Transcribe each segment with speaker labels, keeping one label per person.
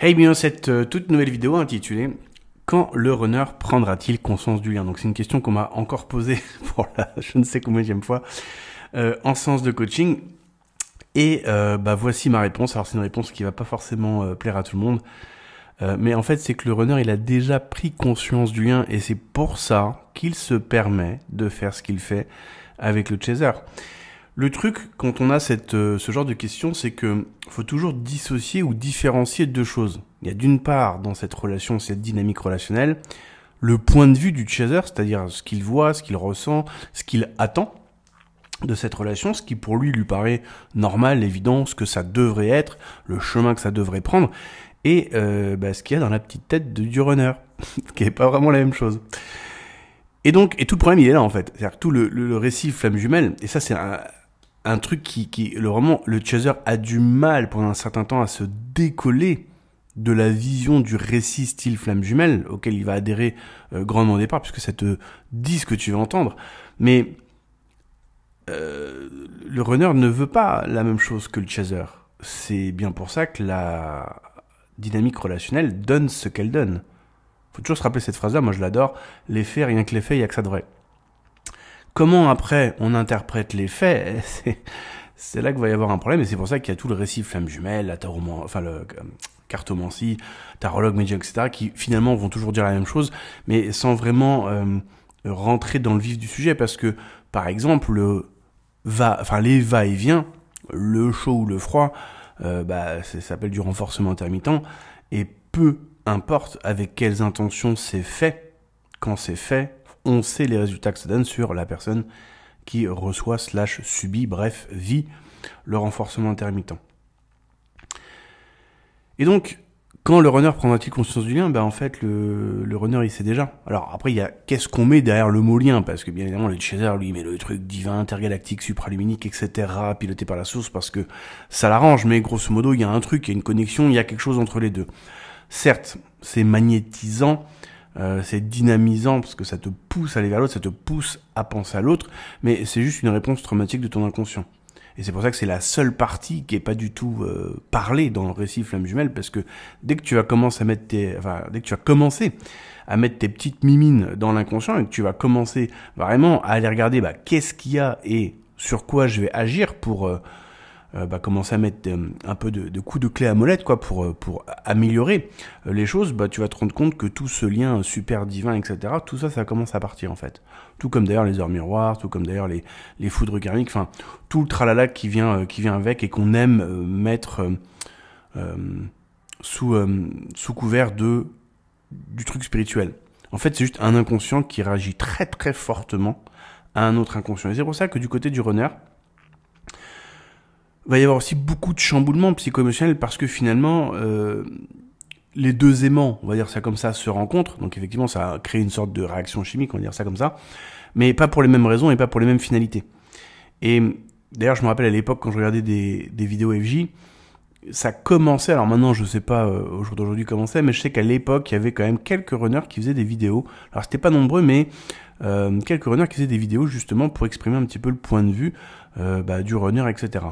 Speaker 1: Hey, bien, cette toute nouvelle vidéo intitulée Quand le runner prendra-t-il conscience du lien? Donc c'est une question qu'on m'a encore posée pour la je ne sais combienième fois en séance de coaching. Et voici ma réponse. Alors c'est une réponse qui va pas forcément plaire à tout le monde. Mais en fait c'est que le runner il a déjà pris conscience du lien et c'est pour ça qu'il se permet de faire ce qu'il fait avec le chaser. Le truc, quand on a ce genre de questions, c'est que faut toujours dissocier ou différencier deux choses. Il y a d'une part, dans cette relation, cette dynamique relationnelle, le point de vue du chaser, c'est-à-dire ce qu'il voit, ce qu'il ressent, ce qu'il attend de cette relation, ce qui pour lui paraît normal, évident, ce que ça devrait être, le chemin que ça devrait prendre, et ce qu'il y a dans la petite tête du runner, ce qui n'est pas vraiment la même chose. Et donc, tout le problème, il est là, en fait. C'est-à-dire que tout le récit flamme jumelle, et ça, c'est un truc le chaser a du mal pendant un certain temps à se décoller de la vision du récit style flamme jumelle auquel il va adhérer grandement au départ puisque ça te dit ce que tu veux entendre. Mais le runner ne veut pas la même chose que le chaser. C'est bien pour ça que la dynamique relationnelle donne ce qu'elle donne. Faut toujours se rappeler cette phrase-là, moi je l'adore. Les faits, rien que les faits, il n'y a que ça de vrai. Comment après on interprète les faits, c'est là qu'il va y avoir un problème et c'est pour ça qu'il y a tout le récit flamme jumelle, la cartomancie, tarologue, médium, etc. qui finalement vont toujours dire la même chose, mais sans vraiment rentrer dans le vif du sujet parce que par exemple les va-et-vient, le chaud ou le froid, ça s'appelle du renforcement intermittent et peu importe avec quelles intentions c'est fait, quand c'est fait, on sait les résultats que ça donne sur la personne qui reçoit / subit, bref, vit le renforcement intermittent. Et donc, quand le runner prendra-t-il conscience du lien? En fait, le runner, il sait déjà. Alors après, il y a qu'est-ce qu'on met derrière le mot lien, parce que bien évidemment, le chaser, lui, il met le truc divin, intergalactique, supraluminique, etc., piloté par la source, parce que ça l'arrange, mais grosso modo, il y a un truc, il y a une connexion, il y a quelque chose entre les deux. Certes, c'est magnétisant, c'est dynamisant parce que ça te pousse à aller vers l'autre, ça te pousse à penser à l'autre, mais c'est juste une réponse traumatique de ton inconscient. Et c'est pour ça que c'est la seule partie qui est pas du tout parlée dans le récit flamme jumelle, parce que dès que tu vas commencer à mettre tes petites mimines dans l'inconscient et que tu vas commencer vraiment à aller regarder qu'est-ce qu'il y a et sur quoi je vais agir pour commencer à mettre un peu de coups de clé à molette pour améliorer les choses, tu vas te rendre compte que tout ce lien super divin, etc., tout ça, ça commence à partir en fait. Tout comme d'ailleurs les heures miroirs, tout comme d'ailleurs les foudres karmiques, enfin tout le tralala qui vient avec et qu'on aime mettre sous couvert du truc spirituel. En fait, c'est juste un inconscient qui réagit très très fortement à un autre inconscient. Et c'est pour ça que du côté du runner, il va y avoir aussi beaucoup de chamboulements psycho-émotionnels parce que finalement, les deux aimants, on va dire ça comme ça, se rencontrent. Donc effectivement, ça crée une sorte de réaction chimique, on va dire ça comme ça. Mais pas pour les mêmes raisons et pas pour les mêmes finalités. Et d'ailleurs, je me rappelle à l'époque, quand je regardais des vidéos FJ, ça commençait, alors maintenant je sais pas au jour d'aujourd'hui comment c'est, mais je sais qu'à l'époque, il y avait quand même quelques runners qui faisaient des vidéos. Alors c'était pas nombreux, mais quelques runners qui faisaient des vidéos justement pour exprimer un petit peu le point de vue du runner, etc.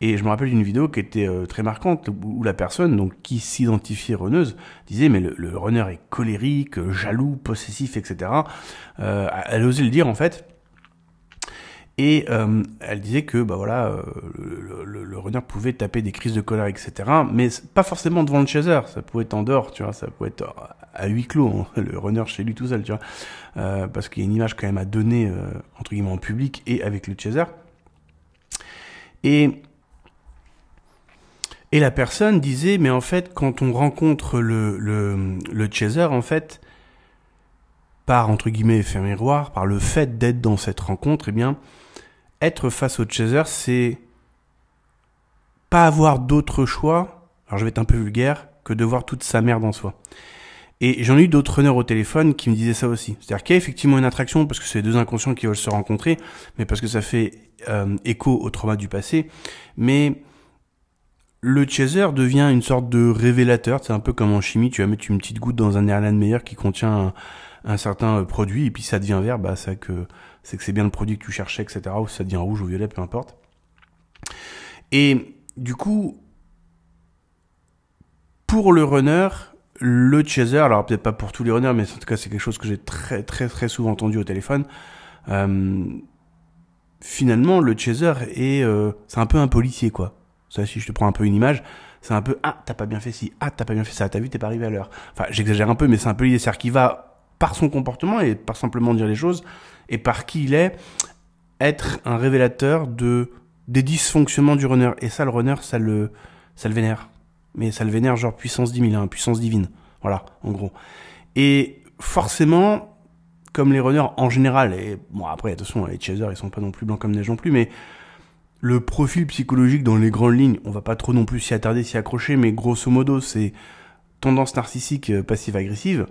Speaker 1: Et je me rappelle d'une vidéo qui était très marquante, où la personne, donc qui s'identifiait runneuse, disait mais le runner est colérique, jaloux, possessif, etc. Elle osait le dire en fait. Et elle disait que le runner pouvait taper des crises de colère, etc. Mais pas forcément devant le chaser, ça pouvait être en dehors, tu vois, ça pouvait être à huis clos, hein, le runner chez lui tout seul, tu vois, parce qu'il y a une image quand même à donner entre guillemets en public et avec le chaser. Et la personne disait, mais en fait, quand on rencontre le chaser, en fait, par, entre guillemets, effet miroir, par le fait d'être dans cette rencontre, eh bien, être face au chaser, c'est pas avoir d'autre choix, alors je vais être un peu vulgaire, que de voir toute sa merde en soi. Et j'en ai eu d'autres runners au téléphone qui me disaient ça aussi. C'est-à-dire qu'il y a effectivement une attraction, parce que c'est deux inconscients qui veulent se rencontrer, mais parce que ça fait écho au trauma du passé, mais le chaser devient une sorte de révélateur, c'est un peu comme en chimie, tu vas mettre une petite goutte dans un Erlenmeyer qui contient un certain produit, et puis ça devient vert, c'est que c'est bien le produit que tu cherchais, etc., ou ça devient rouge ou violet, peu importe. Et du coup, pour le runner, le chaser, alors peut-être pas pour tous les runners, mais en tout cas c'est quelque chose que j'ai très très très souvent entendu au téléphone. Finalement, le chaser c'est un peu un policier, quoi. Ça, si je te prends un peu une image, c'est un peu t'as pas bien fait ci, t'as pas bien fait ça, t'as vu, t'es pas arrivé à l'heure. Enfin, j'exagère un peu, mais c'est un peu l'idée, c'est-à-dire qu'il va par son comportement et par simplement dire les choses et par qui il est, être un révélateur des dysfonctionnements du runner. Et ça, le runner, ça le vénère. Mais ça le vénère genre puissance 10 000, hein, puissance divine. Voilà, en gros. Et forcément, comme les runners en général, et bon après, attention, les chasers, ils sont pas non plus blancs comme neige non plus, mais le profil psychologique dans les grandes lignes, on va pas trop non plus s'y attarder, s'y accrocher, mais grosso modo, c'est tendance narcissique passive-agressive.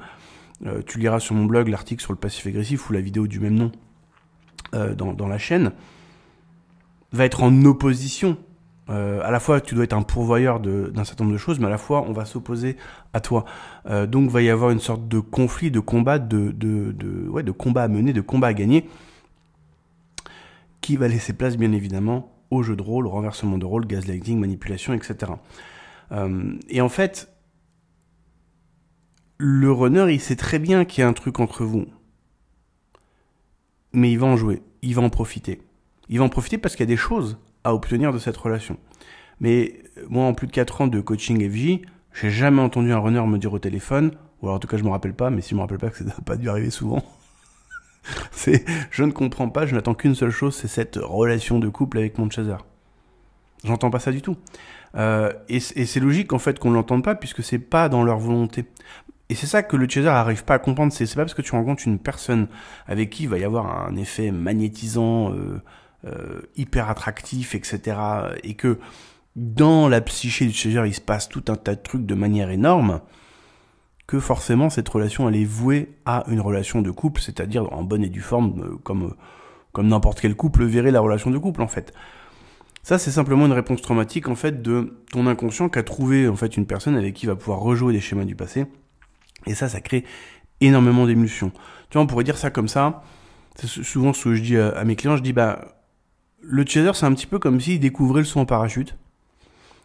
Speaker 1: Tu liras sur mon blog l'article sur le passif-agressif ou la vidéo du même nom dans la chaîne. Va être en opposition. À la fois, tu dois être un pourvoyeur d'un certain nombre de choses, mais à la fois, on va s'opposer à toi. Donc, va y avoir une sorte de conflit, de combat, de combat à mener, de combat à gagner, qui va laisser place, bien évidemment, au jeu de rôle, au renversement de rôle, gaslighting, manipulation, etc. Et en fait, le runner, il sait très bien qu'il y a un truc entre vous. Mais il va en jouer, il va en profiter. Il va en profiter parce qu'il y a des choses à obtenir de cette relation. Mais moi, en plus de 4 ans de coaching FJ, j'ai jamais entendu un runner me dire au téléphone, ou alors en tout cas je me rappelle pas, mais si je me rappelle pas, que ça n'a pas dû arriver souvent, je ne comprends pas, je n'attends qu'une seule chose, c'est cette relation de couple avec mon chaser. J'entends pas ça du tout. Et c'est logique en fait qu'on ne l'entende pas, puisque c'est pas dans leur volonté. Et c'est ça que le chaser n'arrive pas à comprendre, c'est pas parce que tu rencontres une personne avec qui il va y avoir un effet magnétisant, hyper attractif, etc. Et que dans la psyché du chaser, il se passe tout un tas de trucs de manière énorme, que forcément cette relation elle est vouée à une relation de couple, c'est-à-dire en bonne et due forme, comme n'importe quel couple verrait la relation de couple en fait. Ça c'est simplement une réponse traumatique en fait de ton inconscient qui a trouvé en fait une personne avec qui il va pouvoir rejouer des schémas du passé. Et ça crée énormément d'émulsions. Tu vois, on pourrait dire ça comme ça. C'est souvent ce que je dis à mes clients. Je dis, le chaser, c'est un petit peu comme s'il découvrait le saut en parachute.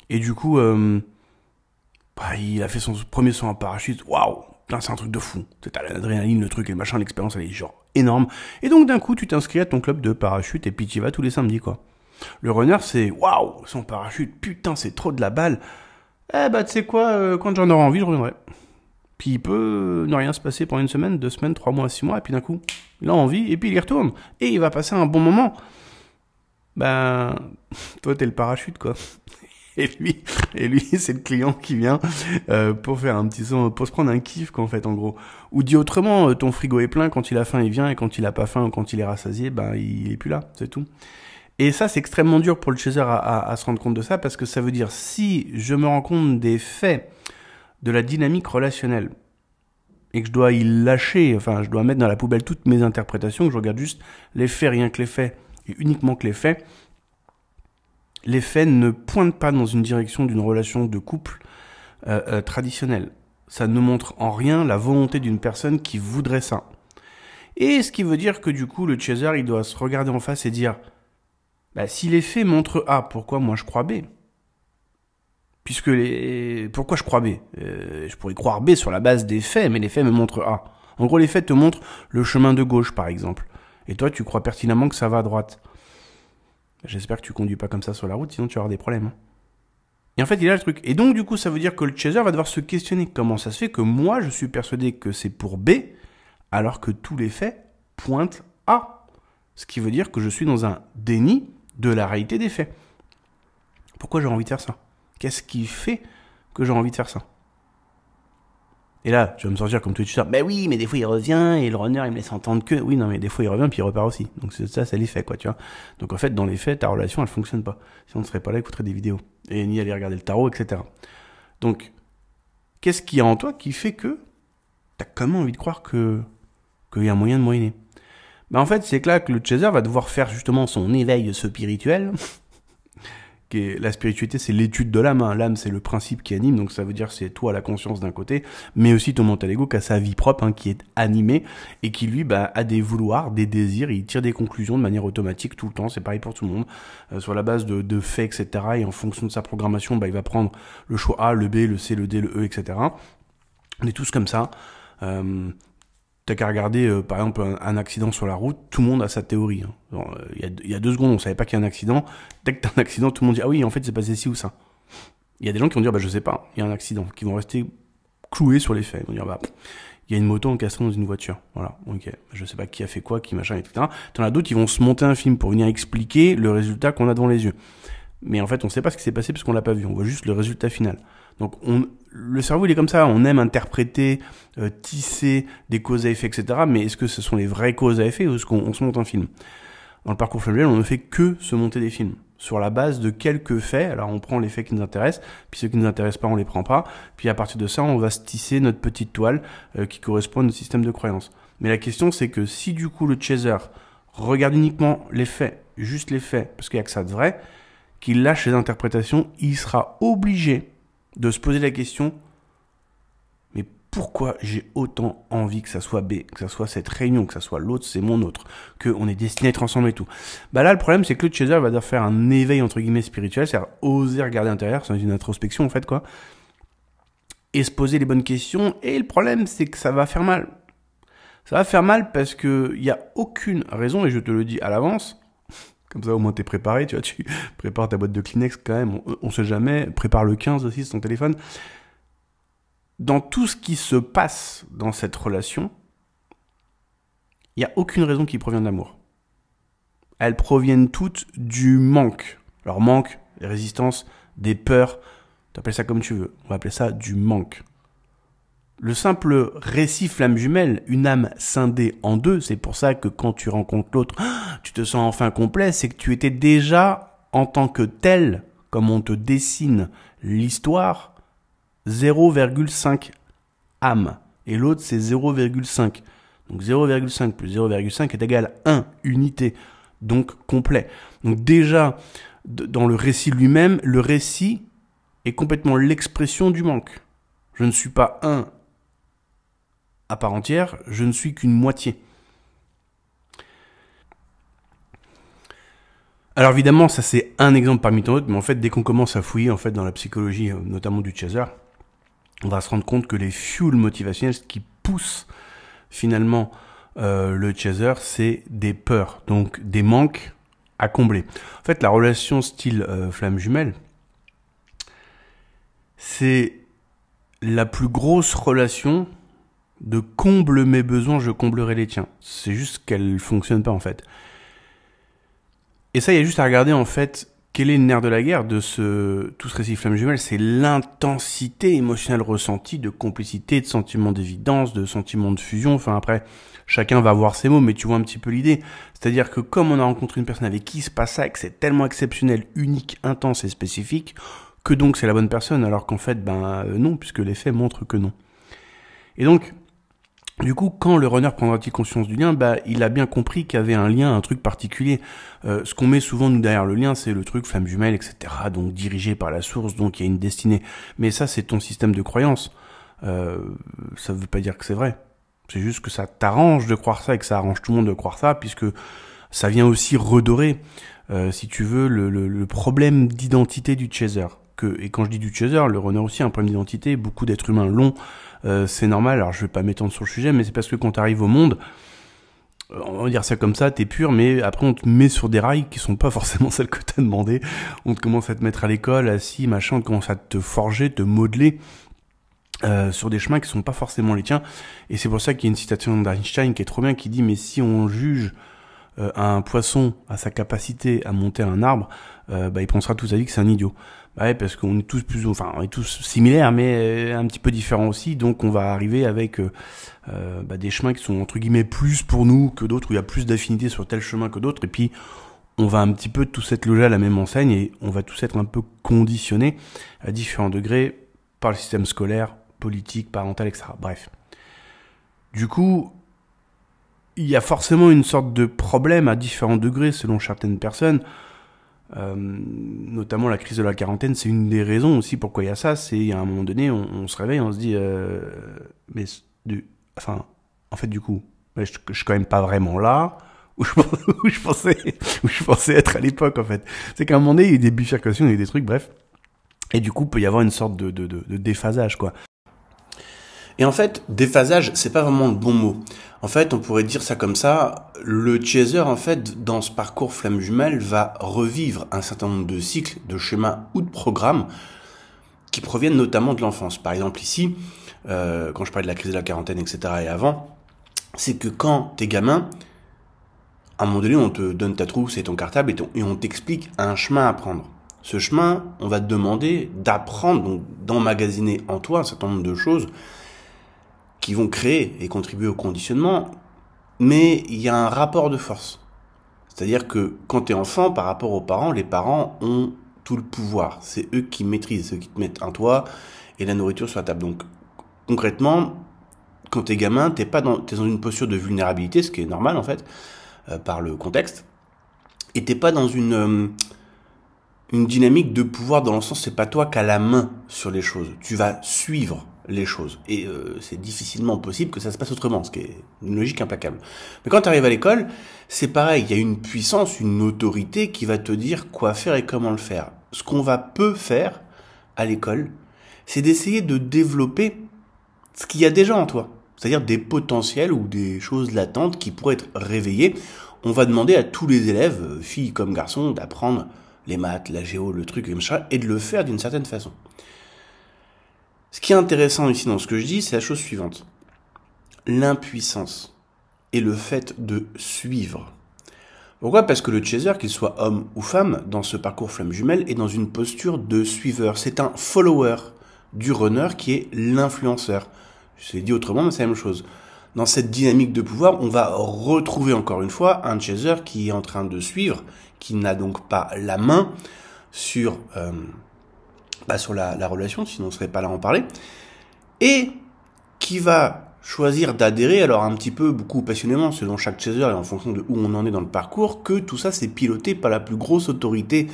Speaker 1: Et du coup, il a fait son premier saut en parachute. Waouh, c'est un truc de fou. T'as l'adrénaline, le truc et le machin, l'expérience, elle est genre énorme. Et donc, d'un coup, tu t'inscris à ton club de parachute et puis tu y vas tous les samedis, quoi. Le runner, c'est waouh, son parachute, putain, c'est trop de la balle. Tu sais quoi, quand j'en aurai envie, je reviendrai. Puis il peut ne rien se passer pendant 1 semaine, 2 semaines, 3 mois, 6 mois, et puis d'un coup, il a envie, et puis il y retourne. Et il va passer un bon moment. Toi, t'es le parachute, quoi. Et lui, c'est le client qui vient pour faire un petit son, pour se prendre un kiff, quoi, en fait, en gros. Ou dit autrement, ton frigo est plein, quand il a faim, il vient, et quand il a pas faim, ou quand il est rassasié, il est plus là, c'est tout. Et ça, c'est extrêmement dur pour le chaser à se rendre compte de ça, parce que ça veut dire, si je me rends compte des faits de la dynamique relationnelle et que je dois y lâcher, enfin je dois mettre dans la poubelle toutes mes interprétations, que je regarde juste les faits, rien que les faits et uniquement que les faits ne pointent pas dans une direction d'une relation de couple traditionnelle. Ça ne montre en rien la volonté d'une personne qui voudrait ça. Et ce qui veut dire que du coup le chaser il doit se regarder en face et dire si les faits montrent A, pourquoi moi je crois B ? Puisque pourquoi je crois B ? Je pourrais croire B sur la base des faits, mais les faits me montrent A. En gros, les faits te montrent le chemin de gauche, par exemple. Et toi, tu crois pertinemment que ça va à droite. J'espère que tu conduis pas comme ça sur la route, sinon tu vas avoir des problèmes. Hein. Et en fait, il a le truc. Et donc, du coup, ça veut dire que le chaser va devoir se questionner. Comment ça se fait que moi, je suis persuadé que c'est pour B, alors que tous les faits pointent A ? Ce qui veut dire que je suis dans un déni de la réalité des faits. Pourquoi j'ai envie de faire ça ? Qu'est-ce qui fait que j'ai envie de faire ça ? Et là, tu vas me sortir comme tout ça. Oui, mais des fois il revient et le runner il me laisse entendre que. Oui, non, mais des fois il revient puis il repart aussi. Donc c'est les faits, quoi, tu vois. Donc en fait, dans les faits, ta relation elle fonctionne pas. Sinon on ne serait pas là, écouterait des vidéos et ni aller regarder le tarot, etc. Donc, qu'est-ce qu'il y a en toi qui fait que t'as quand même envie de croire qu'il y a un moyen de moyenner ? En fait, c'est que là que le chaser va devoir faire justement son éveil spirituel. La spiritualité, c'est l'étude de l'âme. Hein. L'âme, c'est le principe qui anime, donc ça veut dire c'est toi, la conscience d'un côté, mais aussi ton mental ego qui a sa vie propre, hein, qui est animée et qui lui a des vouloirs, des désirs, il tire des conclusions de manière automatique tout le temps. C'est pareil pour tout le monde, sur la base de faits, etc. Et en fonction de sa programmation, il va prendre le choix A, le B, le C, le D, le E, etc. On est tous comme ça. T'as qu'à regarder, par exemple, un accident sur la route, tout le monde a sa théorie. Hein. Il y a 2 secondes, on savait pas qu'il y a un accident. Dès que t'as un accident, tout le monde dit « Ah oui, en fait, c'est passé ci ou ça ». Il y a des gens qui vont dire « Bah, je sais pas, il y a un accident », qui vont rester cloués sur les faits. Ils vont dire « Bah, il y a une moto encastrée dans une voiture. Voilà, ok, je sais pas qui a fait quoi, qui machin, etc. » T'en as d'autres qui vont se monter un film pour venir expliquer le résultat qu'on a devant les yeux. Mais en fait, on sait pas ce qui s'est passé parce qu'on l'a pas vu. On voit juste le résultat final. Donc, le cerveau, il est comme ça. On aime interpréter, tisser des causes à effet, etc. Mais est-ce que ce sont les vraies causes à effet ou est-ce qu'on se monte un film? Dans le parcours familial, on ne fait que se monter des films. Sur la base de quelques faits. Alors, on prend les faits qui nous intéressent. Puis ceux qui nous intéressent pas, on les prend pas. Puis à partir de ça, on va se tisser notre petite toile qui correspond à notre système de croyance. Mais la question, c'est que si du coup, le chaser regarde uniquement les faits, juste les faits, parce qu'il n'y a que ça de vrai, qu'il lâche les interprétations, il sera obligé de se poser la question, mais pourquoi j'ai autant envie que ça soit B, que ça soit cette réunion, que ça soit l'autre, c'est mon autre, qu'on est destiné à être ensemble et tout. Là, le problème, c'est que le chaser va devoir faire un éveil, entre guillemets, spirituel, c'est-à-dire oser regarder à l'intérieur, c'est une introspection, en fait, quoi, et se poser les bonnes questions, et le problème, c'est que ça va faire mal. Ça va faire mal parce que il y a aucune raison, et je te le dis à l'avance, comme ça, au moins, t'es préparé, tu vois, tu prépares ta boîte de Kleenex quand même, on sait jamais, prépare le 15 aussi sur ton téléphone. Dans tout ce qui se passe dans cette relation, il n'y a aucune raison qui provient de l'amour. Elles proviennent toutes du manque. Alors manque, des résistances, des peurs, t'appelles ça comme tu veux, on va appeler ça du manque. Le simple récit flamme jumelle, une âme scindée en deux, c'est pour ça que quand tu rencontres l'autre, tu te sens enfin complet, c'est que tu étais déjà en tant que tel, comme on te dessine l'histoire, 0,5 âme. Et l'autre, c'est 0,5. Donc 0,5 plus 0,5 est égal à 1 unité, donc complet. Donc déjà, dans le récit lui-même, le récit est complètement l'expression du manque. Je ne suis pas un à part entière, je ne suis qu'une moitié. Alors évidemment, ça c'est un exemple parmi tant d'autres, mais en fait, dès qu'on commence à fouiller en fait dans la psychologie, notamment du chaser, on va se rendre compte que les fuels motivationnels, ce qui pousse finalement le chaser, c'est des peurs, donc des manques à combler. En fait, la relation style flamme jumelle, c'est la plus grosse relation de comble mes besoins, je comblerai les tiens. C'est juste qu'elle fonctionne pas en fait. Et ça, il y a juste à regarder en fait quel est le nerf de la guerre de tout ce récit flamme jumelle, c'est l'intensité émotionnelle ressentie de complicité, de sentiment d'évidence, de sentiment de fusion. Enfin après, chacun va avoir ses mots, mais tu vois un petit peu l'idée. C'est-à-dire que comme on a rencontré une personne avec qui il se passe ça, et que c'est tellement exceptionnel, unique, intense et spécifique, que donc c'est la bonne personne, alors qu'en fait, non, puisque les faits montrent que non. Et donc, du coup, quand le runner prendra-t-il conscience du lien, il a bien compris qu'il y avait un lien, un truc particulier. Ce qu'on met souvent, nous, derrière le lien, c'est le truc flamme jumelle, etc. Donc, dirigé par la source, donc il y a une destinée. Mais ça, c'est ton système de croyance. Ça veut pas dire que c'est vrai. C'est juste que ça t'arrange de croire ça et que ça arrange tout le monde de croire ça, puisque ça vient aussi redorer, si tu veux, le problème d'identité du chaser. Et quand je dis du chaser, le runner aussi a un problème d'identité. Beaucoup d'êtres humains l'ont. C'est normal, alors je vais pas m'étendre sur le sujet, mais c'est parce que quand tu arrives au monde, on va dire ça comme ça, t'es pur, mais après on te met sur des rails qui sont pas forcément celles que t'as demandé. On te commence à te mettre à l'école, assis, machin, on commence à te forger, te modeler sur des chemins qui sont pas forcément les tiens. Et c'est pour ça qu'il y a une citation d'Einstein qui est trop bien, qui dit « Mais si on juge un poisson à sa capacité à monter un arbre, il pensera toute sa vie que c'est un idiot. » Ouais, parce qu'on est tous on est tous similaires, mais un petit peu différents aussi. Donc, on va arriver avec des chemins qui sont entre guillemets plus pour nous que d'autres, où il y a plus d'affinité sur tel chemin que d'autres. Et puis, on va un petit peu tous être logés à la même enseigne et on va tous être un peu conditionnés à différents degrés par le système scolaire, politique, parental, etc. Bref. Du coup, il y a forcément une sorte de problème à différents degrés selon certaines personnes. notamment la crise de la quarantaine, c'est une des raisons aussi pourquoi il y a ça. C'est à un moment donné, on se réveille, on se dit, mais en fait, du coup, je suis quand même pas vraiment là où je pensais être à l'époque, en fait. C'est qu'à un moment donné, il y a eu des bifurcations, il y a eu des trucs, bref. Et du coup, il peut y avoir une sorte de déphasage, quoi. Et en fait, déphasage, c'est pas vraiment le bon mot. En fait, on pourrait dire ça comme ça. Le chaser, en fait, dans ce parcours flamme jumelle, va revivre un certain nombre de cycles, de schémas ou de programmes qui proviennent notamment de l'enfance. Par exemple, ici, quand je parlais de la crise de la quarantaine, etc. et avant, c'est que quand t'es gamin, à un moment donné, on te donne ta trousse et ton cartable et on t'explique un chemin à prendre. Ce chemin, on va te demander d'apprendre, donc d'emmagasiner en toi un certain nombre de choses qui vont créer et contribuer au conditionnement, mais il y a un rapport de force. C'est-à-dire que quand tu es enfant, par rapport aux parents, les parents ont tout le pouvoir. C'est eux qui maîtrisent, c'est eux qui te mettent un toit et la nourriture sur la table. Donc concrètement, quand tu es gamin, t'es dans une posture de vulnérabilité, ce qui est normal en fait, par le contexte, et t'es pas dans une dynamique de pouvoir dans le sens, c'est pas toi qui as la main sur les choses. Tu vas suivre les choses. Et c'est difficilement possible que ça se passe autrement, ce qui est une logique implacable. Mais quand tu arrives à l'école, c'est pareil, il y a une puissance, une autorité qui va te dire quoi faire et comment le faire. Ce qu'on va peu faire à l'école, c'est d'essayer de développer ce qu'il y a déjà en toi. C'est-à-dire des potentiels ou des choses latentes qui pourraient être réveillées. On va demander à tous les élèves, filles comme garçons, d'apprendre les maths, la géo, le truc, et de le faire d'une certaine façon. Ce qui est intéressant ici dans ce que je dis, c'est la chose suivante. L'impuissance et le fait de suivre. Pourquoi ? Parce que le chaser, qu'il soit homme ou femme, dans ce parcours flamme jumelle, est dans une posture de suiveur. C'est un follower du runner qui est l'influenceur. Je l'ai dit autrement, mais c'est la même chose. Dans cette dynamique de pouvoir, on va retrouver encore une fois un chaser qui est en train de suivre, qui n'a donc pas la main sur la relation, sinon on ne serait pas là à en parler, et qui va choisir d'adhérer, alors un petit peu, beaucoup passionnément, selon chaque chaser et en fonction de où on en est dans le parcours, que tout ça c'est piloté par la plus grosse autorité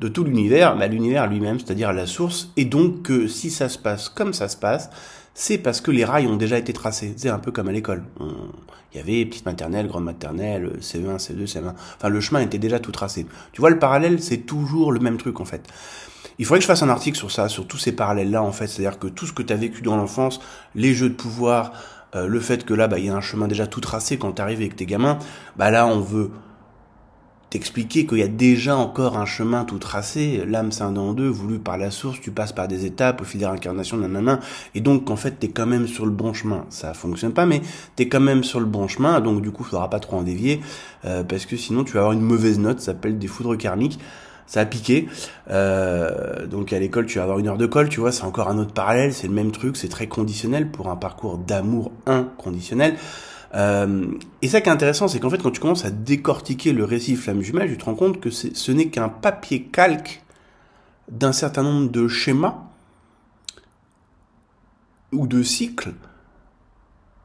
Speaker 1: de tout l'univers, l'univers lui-même, c'est-à-dire la source, et donc que si ça se passe comme ça se passe, c'est parce que les rails ont déjà été tracés. C'est un peu comme à l'école. Il y avait petite maternelle, grande maternelle, CE1, CE2, CM1. Enfin, le chemin était déjà tout tracé. Tu vois, le parallèle, c'est toujours le même truc, en fait. Il faudrait que je fasse un article sur ça, sur tous ces parallèles-là, en fait. C'est-à-dire que tout ce que tu as vécu dans l'enfance, les jeux de pouvoir, le fait que là, il y a un chemin déjà tout tracé quand tu arrives avec tes gamins, là, on veut t'expliquer qu'il y a déjà encore un chemin tout tracé, l'âme scindée en deux, voulu par la source, tu passes par des étapes, au fil des réincarnations, nanana, et donc en fait t'es quand même sur le bon chemin. Ça fonctionne pas, mais t'es quand même sur le bon chemin, donc du coup faudra pas trop en dévier, parce que sinon tu vas avoir une mauvaise note, ça s'appelle des foudres karmiques, ça a piqué, donc à l'école tu vas avoir 1 heure de colle, tu vois, c'est encore un autre parallèle, c'est le même truc, c'est très conditionnel pour un parcours d'amour inconditionnel. Et ça qui est intéressant, c'est qu'en fait, quand tu commences à décortiquer le récit flamme jumelle, tu te rends compte que ce n'est qu'un papier calque d'un certain nombre de schémas ou de cycles,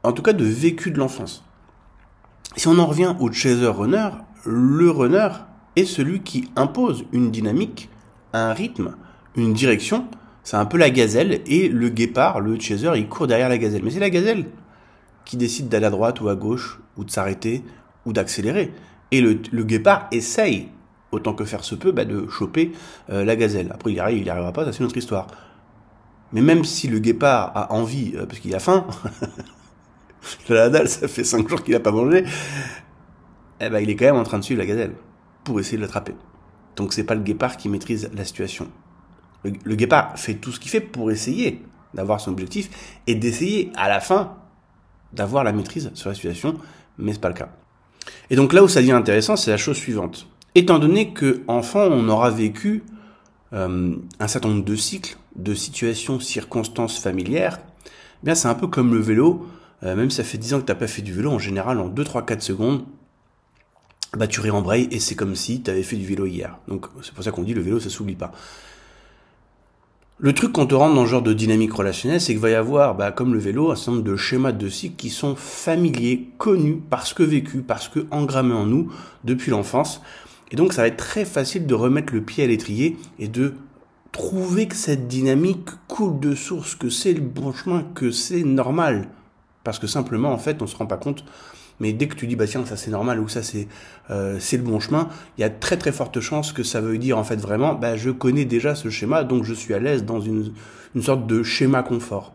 Speaker 1: en tout cas de vécu de l'enfance. Si on en revient au chaser-runner, le runner est celui qui impose une dynamique, un rythme, une direction. C'est un peu la gazelle, et le guépard, le chaser, il court derrière la gazelle. Mais c'est la gazelle qui décide d'aller à droite ou à gauche, ou de s'arrêter, ou d'accélérer. Et le guépard essaye, autant que faire se peut, de choper la gazelle. Après, il arrivera pas, ça c'est une autre histoire. Mais même si le guépard a envie, parce qu'il a faim, la dalle, ça fait 5 jours qu'il a pas mangé, il est quand même en train de suivre la gazelle, pour essayer de l'attraper. Donc c'est pas le guépard qui maîtrise la situation. Le guépard fait tout ce qu'il fait pour essayer d'avoir son objectif, et d'essayer, à la fin, d'avoir la maîtrise sur la situation, mais c'est pas le cas. Et donc là où ça devient intéressant, c'est la chose suivante. Étant donné que enfant, on aura vécu un certain nombre de cycles, de situations, circonstances familières, c'est un peu comme le vélo. Même si ça fait 10 ans que t'as pas fait du vélo, en général, en 2, 3, 4 secondes, tu réembrayes et c'est comme si tu avais fait du vélo hier. Donc c'est pour ça qu'on dit le vélo, ça s'oublie pas. Le truc quand on rentre dans ce genre de dynamique relationnelle, c'est qu'il va y avoir, comme le vélo, un certain nombre de schémas de cycle qui sont familiers, connus, parce que vécus, parce que engrammés en nous depuis l'enfance. Et donc, ça va être très facile de remettre le pied à l'étrier et de trouver que cette dynamique coule de source, que c'est le bon chemin, que c'est normal. Parce que simplement, en fait, on se rend pas compte. Mais dès que tu dis, bah tiens, ça c'est normal ou ça c'est le bon chemin, il y a très très forte chance que ça veut dire en fait vraiment, bah je connais déjà ce schéma, donc je suis à l'aise dans une sorte de schéma confort.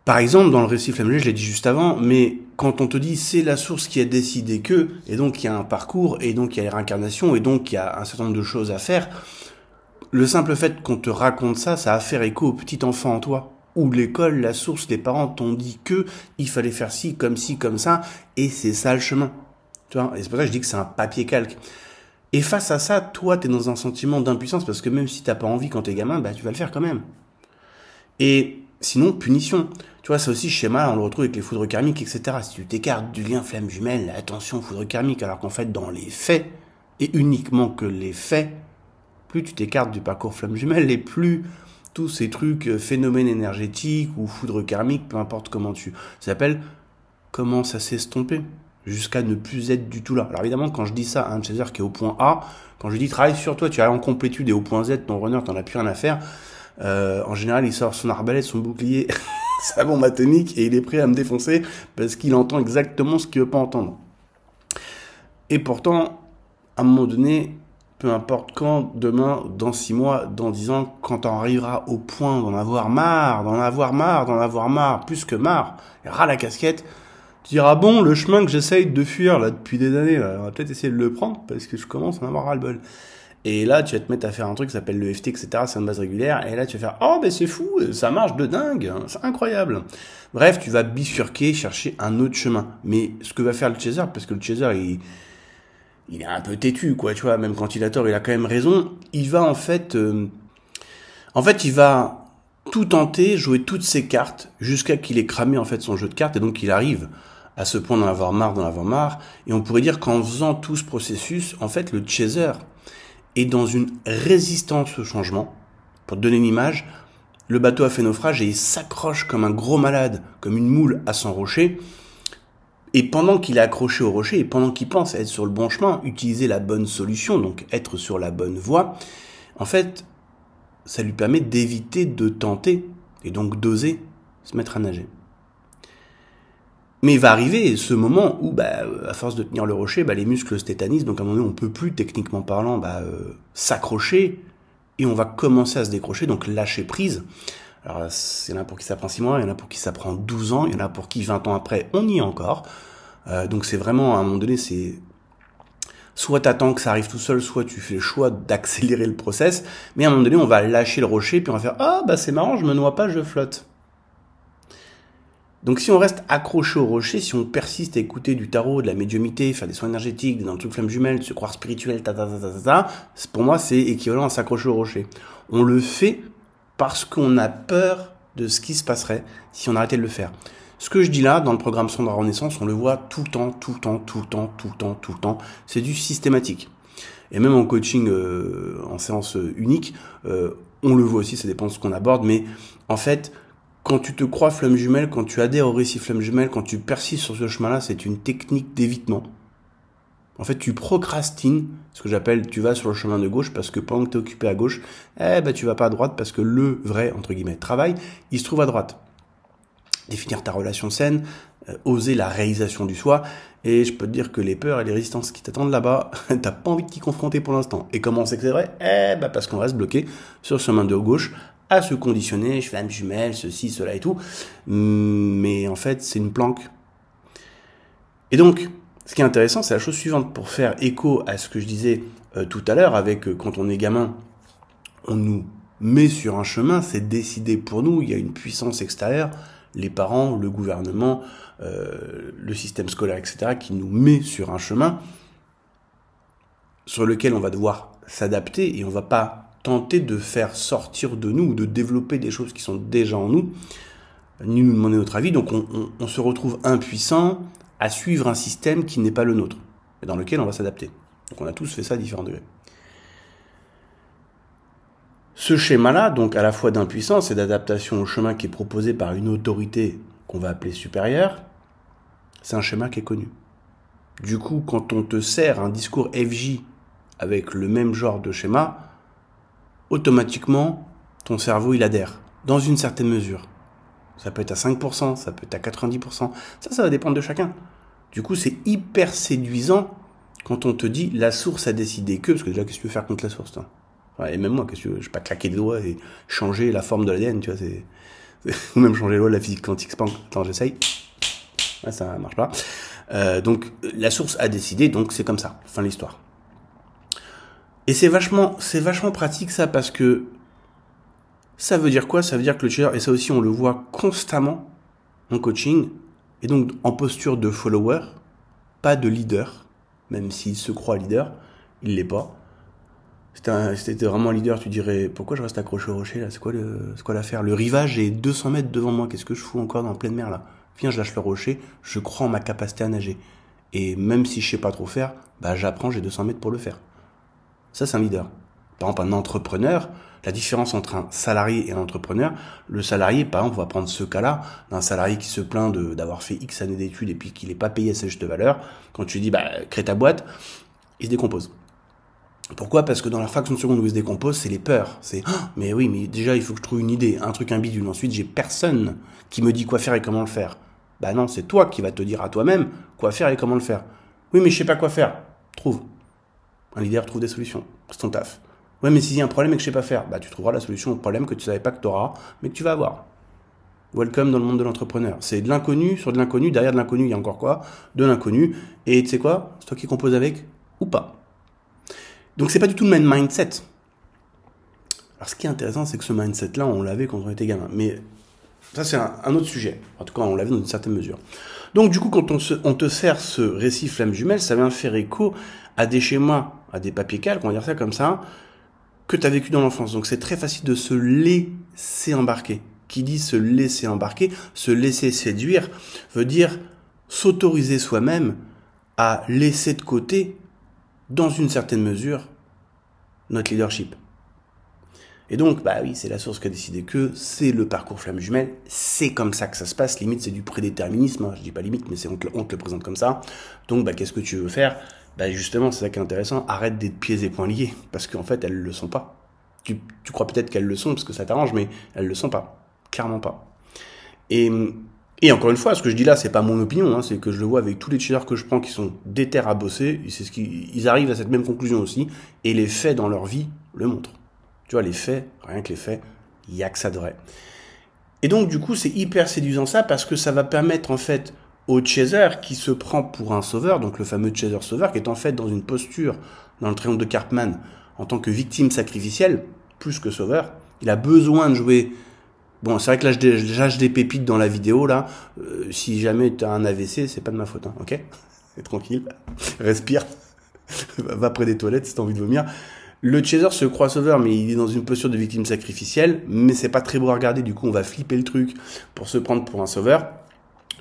Speaker 1: Par exemple, dans le récit Flamme, je l'ai dit juste avant, mais quand on te dit c'est la source qui a décidé que, et donc il y a un parcours, et donc il y a les réincarnations, et donc il y a un certain nombre de choses à faire, le simple fait qu'on te raconte ça, ça va faire écho au petit enfant en toi. Ou l'école, la source, les parents t'ont dit que il fallait faire ci, comme ça, et c'est ça le chemin. Tu vois, et c'est pour ça que je dis que c'est un papier calque. Et face à ça, toi, t'es dans un sentiment d'impuissance, parce que même si t'as pas envie quand t'es gamin, bah tu vas le faire quand même. Et sinon, punition. Tu vois, ça aussi, schéma, on le retrouve avec les foudres karmiques, etc. Si tu t'écartes du lien flamme jumelle, attention, foudre karmique, alors qu'en fait, dans les faits, et uniquement que les faits, plus tu t'écartes du parcours flamme jumelle, et plus tous ces trucs, phénomènes énergétiques ou foudre karmique, peu importe comment ça s'appelle, commence à s'estomper jusqu'à ne plus être du tout là. Alors évidemment, quand je dis ça à un chaser qui est au point A, quand je dis travaille sur toi, tu es en complétude et au point Z, ton runner, t'en as plus rien à faire, en général, il sort son arbalète, son bouclier, sa bombe atomique et il est prêt à me défoncer parce qu'il entend exactement ce qu'il veut pas entendre. Et pourtant, à un moment donné, peu importe quand, demain, dans 6 mois, dans 10 ans, quand on arrivera au point d'en avoir marre, plus que marre, et ras la casquette, tu diras, bon, le chemin que j'essaye de fuir là depuis des années, là, on va peut-être essayer de le prendre, parce que je commence à en avoir ras-le-bol. Et là, tu vas te mettre à faire un truc qui s'appelle le FT, etc., c'est une base régulière, et là, tu vas faire, oh, ben c'est fou, ça marche de dingue, c'est incroyable. Bref, tu vas bifurquer, chercher un autre chemin. Mais ce que va faire le chaser, parce que le chaser, il est un peu têtu, quoi, tu vois, même quand il a tort, il a quand même raison. Il va en fait, il va tout tenter, jouer toutes ses cartes, jusqu'à qu'il ait cramé en fait son jeu de cartes, et donc il arrive à ce point d'en avoir marre. Et on pourrait dire qu'en faisant tout ce processus, en fait, le chaser est dans une résistance au changement. Pour te donner une image, le bateau a fait naufrage et il s'accroche comme un gros malade, comme une moule à son rocher. Et pendant qu'il est accroché au rocher, et pendant qu'il pense être sur le bon chemin, utiliser la bonne solution, donc être sur la bonne voie, en fait, ça lui permet d'éviter de tenter, et donc d'oser se mettre à nager. Mais il va arriver ce moment où, à force de tenir le rocher, les muscles se tétanisent, donc à un moment donné, on ne peut plus, techniquement parlant, s'accrocher, et on va commencer à se décrocher, donc lâcher prise. Alors, il y en a pour qui ça prend 6 mois, il y en a pour qui ça prend 12 ans, il y en a pour qui 20 ans après, on y est encore. Donc c'est vraiment, à un moment donné, c'est soit t'attends que ça arrive tout seul, soit tu fais le choix d'accélérer le process, mais à un moment donné, on va lâcher le rocher, puis on va faire « Ah, c'est marrant, je me noie pas, je flotte ». Donc si on reste accroché au rocher, si on persiste à écouter du tarot, de la médiumité, faire des soins énergétiques, dans le truc flamme jumelle, se croire spirituel, pour moi c'est équivalent à s'accrocher au rocher. On le fait parce qu'on a peur de ce qui se passerait si on arrêtait de le faire. Ce que je dis là, dans le programme Sondra Renaissance, on le voit tout le temps. C'est du systématique. Et même en coaching, en séance unique, on le voit aussi, ça dépend de ce qu'on aborde, mais en fait, quand tu te crois flamme jumelle, quand tu adhères au récit flamme jumelle, quand tu persistes sur ce chemin-là, c'est une technique d'évitement. En fait, tu procrastines, ce que j'appelle, tu vas sur le chemin de gauche parce que pendant que tu es occupé à gauche, tu vas pas à droite parce que le vrai, entre guillemets, travail, il se trouve à droite. Définir ta relation saine, oser la réalisation du soi, et je peux te dire que les peurs et les résistances qui t'attendent là-bas, t'as pas envie de t'y confronter pour l'instant. Et comment on sait que c'est vrai ? Parce qu'on reste bloqué sur le chemin de gauche, à se conditionner, je flamme jumelle, ceci, cela et tout. Mais en fait, c'est une planque. Et donc, ce qui est intéressant, c'est la chose suivante. Pour faire écho à ce que je disais tout à l'heure, avec quand on est gamin, on nous met sur un chemin, c'est décidé pour nous, il y a une puissance extérieure, les parents, le gouvernement, le système scolaire, etc., qui nous met sur un chemin sur lequel on va devoir s'adapter et on ne va pas tenter de faire sortir de nous ou de développer des choses qui sont déjà en nous, ni nous demander notre avis. Donc on se retrouve impuissant à suivre un système qui n'est pas le nôtre, et dans lequel on va s'adapter. Donc on a tous fait ça à différents degrés. Ce schéma-là, donc à la fois d'impuissance et d'adaptation au chemin qui est proposé par une autorité qu'on va appeler supérieure, c'est un schéma qui est connu. Du coup, quand on te sert un discours FJ avec le même genre de schéma, automatiquement, ton cerveau, il adhère, dans une certaine mesure. Ça peut être à 5%, ça peut être à 90%. Ça va dépendre de chacun. Du coup, c'est hyper séduisant quand on te dit la source a décidé que, parce que déjà, qu'est-ce que tu veux faire contre la source, toi? Ouais, et même moi, qu'est-ce que tu veux? Je vais pas claquer des doigts et changer la forme de l'ADN, tu vois, ou même changer les lois de la physique quantique. Attends, j'essaye. Ouais, ça marche pas. Donc, la source a décidé, donc c'est comme ça. Fin de l'histoire. Et c'est vachement pratique, ça, parce que ça veut dire quoi? Ça veut dire que le trader, et ça aussi, on le voit constamment en coaching, et donc en posture de follower, pas de leader, même s'il se croit leader, il l'est pas. Si t'étais vraiment un leader, tu dirais, pourquoi je reste accroché au rocher, là? C'est quoi l'affaire? Le rivage est 200 mètres devant moi, qu'est-ce que je fous encore dans pleine mer, là? Viens, je lâche le rocher, je crois en ma capacité à nager. Et même si je sais pas trop faire, bah, j'apprends, j'ai 200 mètres pour le faire. Ça, c'est un leader. Par exemple, un entrepreneur, la différence entre un salarié et un entrepreneur, le salarié, par exemple, on va prendre ce cas-là, d'un salarié qui se plaint d'avoir fait X années d'études et puis qu'il n'est pas payé à sa juste valeur, quand tu lui dis, bah, crée ta boîte, il se décompose. Pourquoi? Parce que dans la fraction de seconde où il se décompose, c'est les peurs. C'est, oh, mais oui, mais déjà, il faut que je trouve une idée, un truc, un bidule. Ensuite, j'ai personne qui me dit quoi faire et comment le faire. Bah non, c'est toi qui vas te dire à toi-même quoi faire et comment le faire. Oui, mais je sais pas quoi faire. Trouve. Un leader trouve des solutions. C'est ton taf. Ouais, mais s'il y a un problème et que je sais pas faire, bah tu trouveras la solution au problème que tu savais pas que tu auras, mais que tu vas avoir. Welcome dans le monde de l'entrepreneur. C'est de l'inconnu sur de l'inconnu. Derrière de l'inconnu, il y a encore quoi? De l'inconnu. Et tu sais quoi? C'est toi qui composes avec ou pas. Donc c'est pas du tout le même mindset. Alors ce qui est intéressant, c'est que ce mindset-là, on l'avait quand on était gamin. Mais ça, c'est un autre sujet. En tout cas, on l'avait dans une certaine mesure. Donc du coup, quand on te sert ce récit flamme jumelle, ça vient faire écho à des schémas, à des papiers calques, on va dire ça comme ça, que tu as vécu dans l'enfance. Donc c'est très facile de se laisser embarquer. Qui dit se laisser embarquer, se laisser séduire, veut dire s'autoriser soi-même à laisser de côté, dans une certaine mesure, notre leadership. Et donc, bah oui, c'est la source qui a décidé que, c'est le parcours flamme jumelle, c'est comme ça que ça se passe, limite c'est du prédéterminisme, hein. Je dis pas limite, mais on te le présente comme ça. Donc, bah qu'est-ce que tu veux faire? Bah justement, c'est ça qui est intéressant, arrête d'être pieds et poings liés, parce qu'en fait, elles le sont pas. Tu crois peut-être qu'elles le sont, parce que ça t'arrange, mais elles le sont pas. Clairement pas. Et encore une fois, ce que je dis là, c'est pas mon opinion, hein, c'est que je le vois avec tous les traders que je prends qui sont déter à bosser, et c'est ils arrivent à cette même conclusion aussi, et les faits dans leur vie le montrent. Tu vois, les faits, rien que les faits, il y a que ça de vrai. Et donc, du coup, c'est hyper séduisant ça, parce que ça va permettre, en fait, au chaser qui se prend pour un sauveur, donc le fameux chaser-sauveur, qui est en fait dans une posture, dans le triangle de Karpman, en tant que victime sacrificielle, plus que sauveur, il a besoin de jouer. Bon, c'est vrai que là, je lâche des pépites dans la vidéo, là. Si jamais tu as un AVC, c'est pas de ma faute, hein, ok? Tranquille, respire, va près des toilettes si t'as envie de vomir. Le chaser se croit sauveur, mais il est dans une posture de victime sacrificielle, mais c'est pas très beau à regarder, du coup on va flipper le truc pour se prendre pour un sauveur.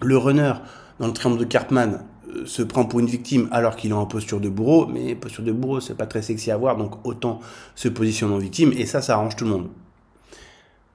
Speaker 1: Le runner, dans le triangle de Karpman, se prend pour une victime alors qu'il est en posture de bourreau, mais posture de bourreau c'est pas très sexy à voir, donc autant se positionner en victime, et ça arrange tout le monde.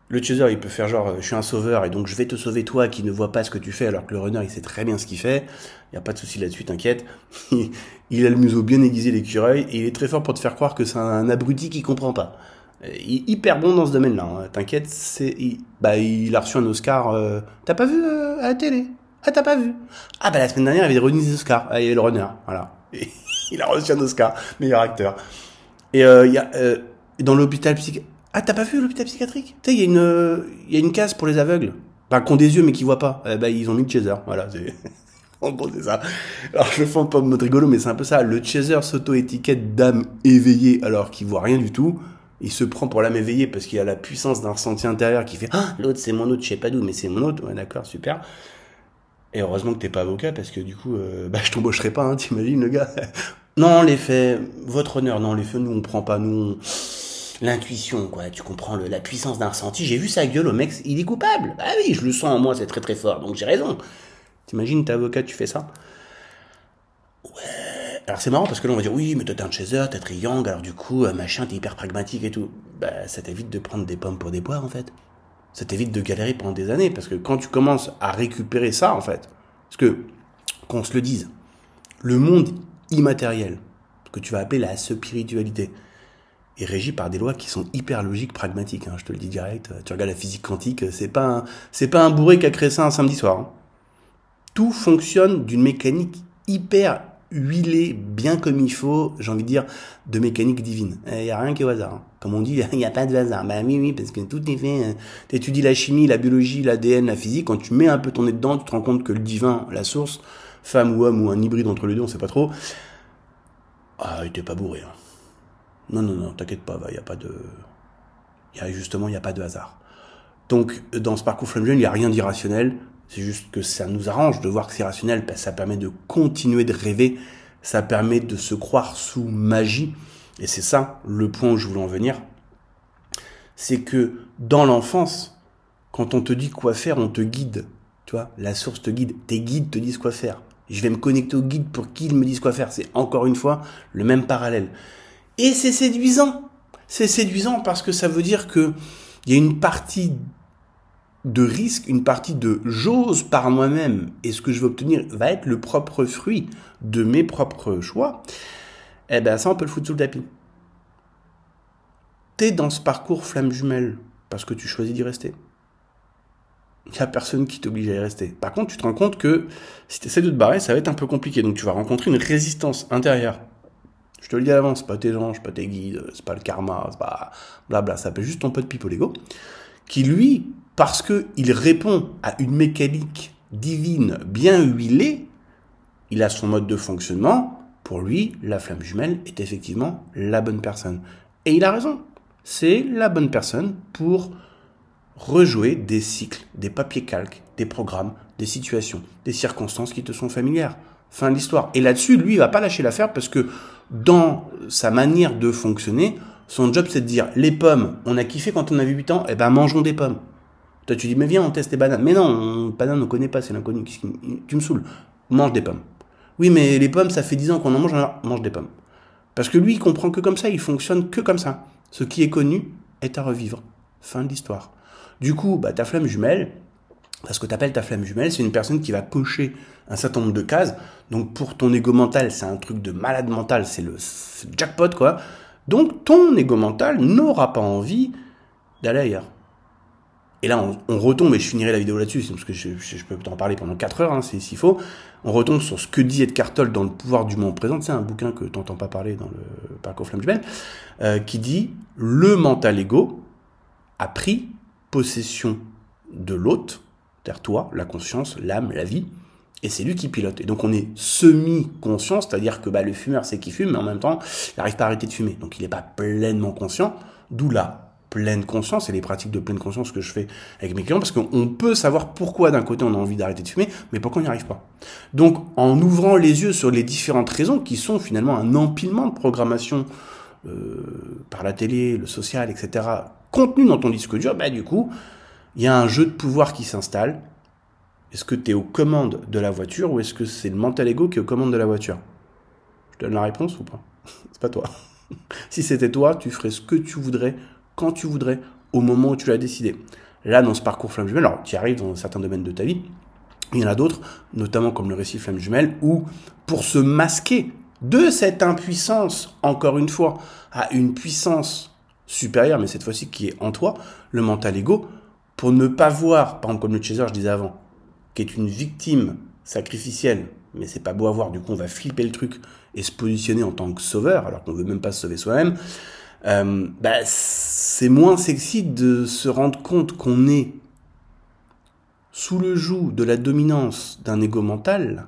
Speaker 1: Le chaser, il peut faire genre, je suis un sauveur et donc je vais te sauver toi qui ne vois pas ce que tu fais, alors que le runner, il sait très bien ce qu'il fait. Il n'y a pas de souci là-dessus, t'inquiète. Il a le museau bien aiguisé, l'écureuil, et il est très fort pour te faire croire que c'est un abruti qui comprend pas. Il est hyper bon dans ce domaine-là, hein. T'inquiète, il a reçu un Oscar. T'as pas vu à la télé? Ah, t'as pas vu? Ah, bah la semaine dernière, il y avait des remises des Oscars. Ah, il y avait le runner, voilà. Et il a reçu un Oscar, meilleur acteur. Et il y a dans l'hôpital psychiatrique. Ah, t'as pas vu l'hôpital psychiatrique? Tu sais, il y a une case pour les aveugles. Enfin, qui ont des yeux mais qui voient pas. Ils ont mis le chaser. Voilà, c'est... En gros, c'est ça. Alors, je le fais pas en mode rigolo, mais c'est un peu ça. Le chaser s'auto-étiquette d'âme éveillée alors qu'il voit rien du tout. Il se prend pour l'âme éveillée parce qu'il a la puissance d'un ressenti intérieur qui fait « Ah, l'autre, c'est mon autre, je sais pas d'où, mais c'est mon autre. » Ouais, d'accord, super. Et heureusement que t'es pas avocat parce que du coup, je t'embaucherai pas, hein, t'imagines, le gars. Non, les faits, votre honneur, non, les faits, nous, on prend pas, nous, l'intuition, quoi, tu comprends, la puissance d'un ressenti. J'ai vu sa gueule au mec, il est coupable. Ah oui, je le sens en moi, c'est très très fort, donc j'ai raison. T'imagines, t'es avocat, tu fais ça? Ouais. Alors c'est marrant parce que là on va dire, oui, mais toi t'es un chaser, t'es très yang, alors du coup, machin, t'es hyper pragmatique et tout. Bah, ça t'évite de prendre des pommes pour des poires, en fait. Ça t'évite de galérer pendant des années, parce que quand tu commences à récupérer ça, en fait, parce que, qu'on se le dise,
Speaker 2: Le monde immatériel, ce que tu vas appeler la spiritualité, est régi par des lois qui sont hyper logiques, pragmatiques. Hein, je te le dis direct. Tu regardes la physique quantique, c'est pas un bourré qui a créé ça un samedi soir. Hein. Tout fonctionne d'une mécanique hyper huilée, bien comme il faut, j'ai envie de dire, de mécanique divine. Il n'y a rien qui est au hasard. Hein. Comme on dit, il n'y a pas de hasard. Bah oui, parce que tout est fait. Tu étudies la chimie, la biologie, l'ADN, la physique. Quand tu mets un peu ton nez dedans, tu te rends compte que le divin, la source, femme ou homme ou un hybride entre les deux, on sait pas trop. Ah, il était pas bourré. Hein. Non, t'inquiète pas, il n'y a pas de... il n'y a pas de hasard. Donc, dans ce parcours Flamme Jumelle, il n'y a rien d'irrationnel. C'est juste que ça nous arrange de voir que c'est rationnel, parce que ça permet de continuer de rêver, ça permet de se croire sous magie. Et c'est ça, le point où je voulais en venir. C'est que, dans l'enfance, quand on te dit quoi faire, on te guide. Tu vois, la source te guide. Tes guides te disent quoi faire. Je vais me connecter aux guides pour qu'ils me disent quoi faire. C'est encore une fois le même parallèle. Et c'est séduisant. C'est séduisant parce que ça veut dire que il y a une partie de risque, une partie de j'ose par moi-même et ce que je veux obtenir va être le propre fruit de mes propres choix. Eh ben ça, on peut le foutre sous le tapis. T'es dans ce parcours Flamme Jumelle parce que tu choisis d'y rester. Il n'y a personne qui t'oblige à y rester. Par contre, tu te rends compte que si tu essaies de te barrer, ça va être un peu compliqué. Donc tu vas rencontrer une résistance intérieure. Je te le dis à l'avance, c'est pas tes anges, c'est pas tes guides, c'est pas le karma, c'est pas blabla, ça s'appelle juste ton pote Pipo Lego, qui lui, parce qu'il répond à une mécanique divine bien huilée, il a son mode de fonctionnement, pour lui, la flamme jumelle est effectivement la bonne personne. Et il a raison, c'est la bonne personne pour rejouer des cycles, des papiers calques, des programmes, des situations, des circonstances qui te sont familières. Fin de l'histoire. Et là-dessus, lui, il va pas lâcher l'affaire parce que dans sa manière de fonctionner, son job, c'est de dire, les pommes, on a kiffé quand on avait 8 ans, eh ben, mangeons des pommes. Toi, tu dis, mais viens, on teste les bananes. Mais non, bananes, on ne connaît pas, c'est l'inconnu. Tu me saoules. Mange des pommes. Oui, mais les pommes, ça fait 10 ans qu'on en mange, alors mange des pommes. Parce que lui, il comprend que comme ça, il fonctionne que comme ça. Ce qui est connu est à revivre. Fin de l'histoire. Du coup, bah, ta flamme jumelle, parce que tu appelles ta flamme jumelle, c'est une personne qui va cocher un certain nombre de cases. Donc pour ton ego mental, c'est un truc de malade mental, c'est le jackpot, quoi. Donc ton ego mental n'aura pas envie d'aller ailleurs. Et là, on retombe, et je finirai la vidéo là-dessus, parce que je peux t'en parler pendant 4 heures, hein, s'il faut. On retombe sur ce que dit Eckhart Tolle dans Le pouvoir du moment présent. C'est un bouquin que tu n'entends pas parler dans le parcours flamme jumelle, qui dit « Le mental ego a pris possession de l'hôte, c'est-à-dire toi, la conscience, l'âme, la vie, et c'est lui qui pilote. Et donc on est semi-conscient, c'est-à-dire que le fumeur c'est qu'il fume, mais en même temps, il n'arrive pas à arrêter de fumer. Donc il n'est pas pleinement conscient, d'où la pleine conscience et les pratiques de pleine conscience que je fais avec mes clients, parce qu'on peut savoir pourquoi d'un côté on a envie d'arrêter de fumer, mais pourquoi on n'y arrive pas. Donc en ouvrant les yeux sur les différentes raisons qui sont finalement un empilement de programmation par la télé, le social, etc., contenu dans ton disque dur, du coup, il y a un jeu de pouvoir qui s'installe. Est-ce que tu es aux commandes de la voiture ou est-ce que c'est le mental ego qui est aux commandes de la voiture? Je te donne la réponse ou pas? C'est pas toi. Si c'était toi, tu ferais ce que tu voudrais, quand tu voudrais, au moment où tu l'as décidé. Là, dans ce parcours flamme jumelle, alors tu y arrives dans certains domaines de ta vie, il y en a d'autres, notamment comme le récit flamme jumelle, où pour se masquer de cette impuissance, encore une fois, à une puissance supérieure, mais cette fois-ci qui est en toi, le mental ego, pour ne pas voir, par exemple comme le chaser, je disais avant, qui est une victime sacrificielle, mais c'est pas beau à voir, du coup on va flipper le truc et se positionner en tant que sauveur, alors qu'on veut même pas se sauver soi-même, c'est moins sexy de se rendre compte qu'on est sous le joug de la dominance d'un ego mental,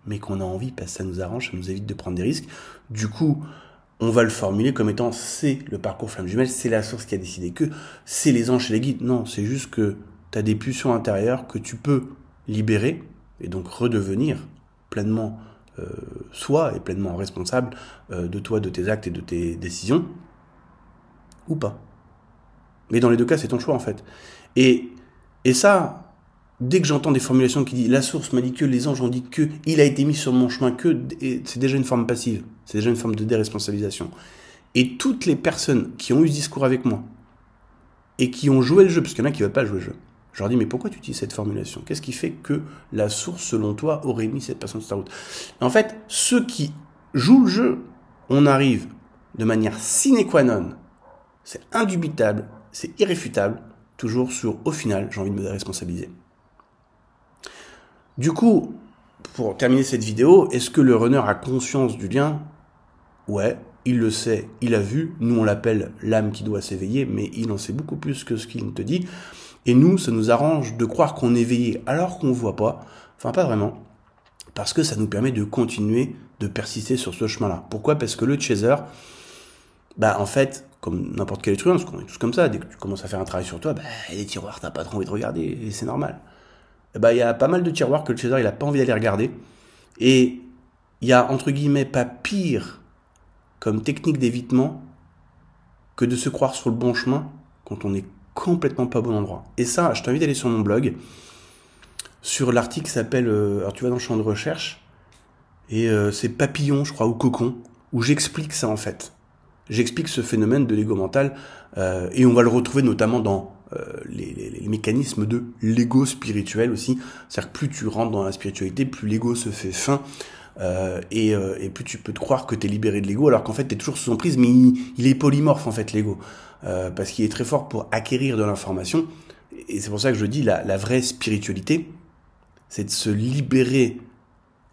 Speaker 2: mais qu'on a envie, parce que ça nous arrange, ça nous évite de prendre des risques. Du coup, on va le formuler comme étant c'est le parcours flamme jumelle, c'est la source qui a décidé que, c'est les anges et les guides. Non, c'est juste que tu as des pulsions intérieures que tu peux libérer et donc redevenir pleinement soi et pleinement responsable de toi, de tes actes et de tes décisions, ou pas. Mais dans les deux cas, c'est ton choix en fait. Et ça, dès que j'entends des formulations qui disent la source m'a dit que, les anges ont dit que, il a été mis sur mon chemin que, c'est déjà une forme passive, c'est déjà une forme de déresponsabilisation. Et toutes les personnes qui ont eu ce discours avec moi et qui ont joué le jeu, parce qu'il y en a qui ne veulent pas jouer le jeu, Je leur dis, mais pourquoi tu utilises cette formulation? Qu'est-ce qui fait que la source, selon toi, aurait mis cette personne sur ta route? En fait, ceux qui jouent le jeu, on arrive de manière sine qua non, c'est indubitable, c'est irréfutable, toujours sur, au final, j'ai envie de me déresponsabiliser. Du coup, pour terminer cette vidéo, est-ce que le runner a conscience du lien? Ouais, il le sait, il a vu. Nous, on l'appelle l'âme qui doit s'éveiller, mais il en sait beaucoup plus que ce qu'il te dit. Et nous, ça nous arrange de croire qu'on est éveillé alors qu'on ne voit pas. Enfin, pas vraiment. Parce que ça nous permet de continuer de persister sur ce chemin-là. Pourquoi? Parce que le chaser, en fait, comme n'importe quel être humain, parce qu'on est tous comme ça, dès que tu commences à faire un travail sur toi, il y a des tiroirs, t'as pas trop envie de regarder, et c'est normal. Il y a pas mal de tiroirs que le chaser, il a pas envie d'aller regarder. Et il y a, entre guillemets, pas pire comme technique d'évitement que de se croire sur le bon chemin quand on est complètement pas au bon endroit. Et ça, je t'invite à aller sur mon blog, sur l'article qui s'appelle, alors tu vas dans le champ de recherche, et c'est papillon, je crois, ou cocon, où j'explique ça en fait. J'explique ce phénomène de l'ego mental, et on va le retrouver notamment dans les mécanismes de l'ego spirituel aussi. C'est-à-dire que plus tu rentres dans la spiritualité, plus l'ego se fait fin, et plus tu peux te croire que tu es libéré de l'ego, alors qu'en fait tu es toujours sous emprise, mais il est polymorphe en fait l'ego, parce qu'il est très fort pour acquérir de l'information. Et c'est pour ça que je dis la vraie spiritualité, c'est de se libérer.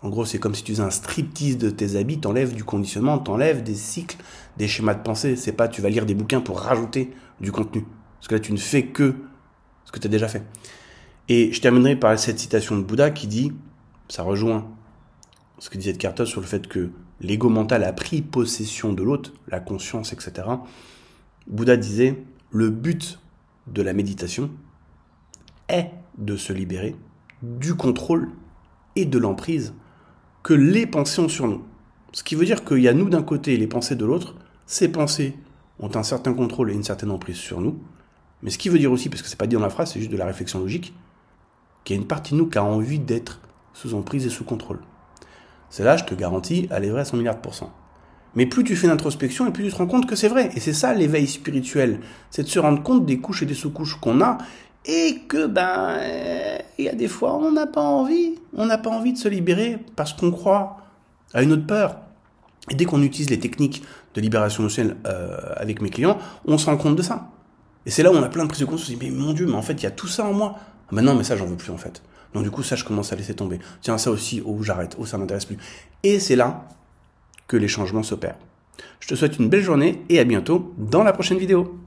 Speaker 2: En gros, c'est comme si tu faisais un striptease de tes habits, t'enlèves du conditionnement, t'enlèves des cycles, des schémas de pensée. C'est pas tu vas lire des bouquins pour rajouter du contenu. Parce que là, tu ne fais que ce que tu as déjà fait. Et je terminerai par cette citation de Bouddha qui dit, ça rejoint ce que disait Eckhart Tolle sur le fait que l'ego mental a pris possession de l'autre, la conscience, etc. Bouddha disait, le but de la méditation est de se libérer du contrôle et de l'emprise que les pensées ont sur nous. Ce qui veut dire qu'il y a nous d'un côté et les pensées de l'autre. Ces pensées ont un certain contrôle et une certaine emprise sur nous. Mais ce qui veut dire aussi, parce que c'est pas dit dans la phrase, c'est juste de la réflexion logique, qu'il y a une partie de nous qui a envie d'être sous emprise et sous contrôle. Celle-là, je te garantis, elle est vraie à 100 milliards %. Mais plus tu fais d'introspection et plus tu te rends compte que c'est vrai. Et c'est ça l'éveil spirituel. C'est de se rendre compte des couches et des sous-couches qu'on a et que, il y a des fois, on n'a pas envie. On n'a pas envie de se libérer parce qu'on croit à une autre peur. Et dès qu'on utilise les techniques de libération émotionnelle avec mes clients, on se rend compte de ça. Et c'est là où on a plein de prises de conscience. On se dit, mais mon Dieu, mais en fait, il y a tout ça en moi. Ah ben non, mais ça, j'en veux plus, en fait. Donc du coup, ça, je commence à laisser tomber. Tiens, ça aussi, oh, j'arrête. Oh, ça m'intéresse plus. Et c'est là que les changements s'opèrent. Je te souhaite une belle journée et à bientôt dans la prochaine vidéo.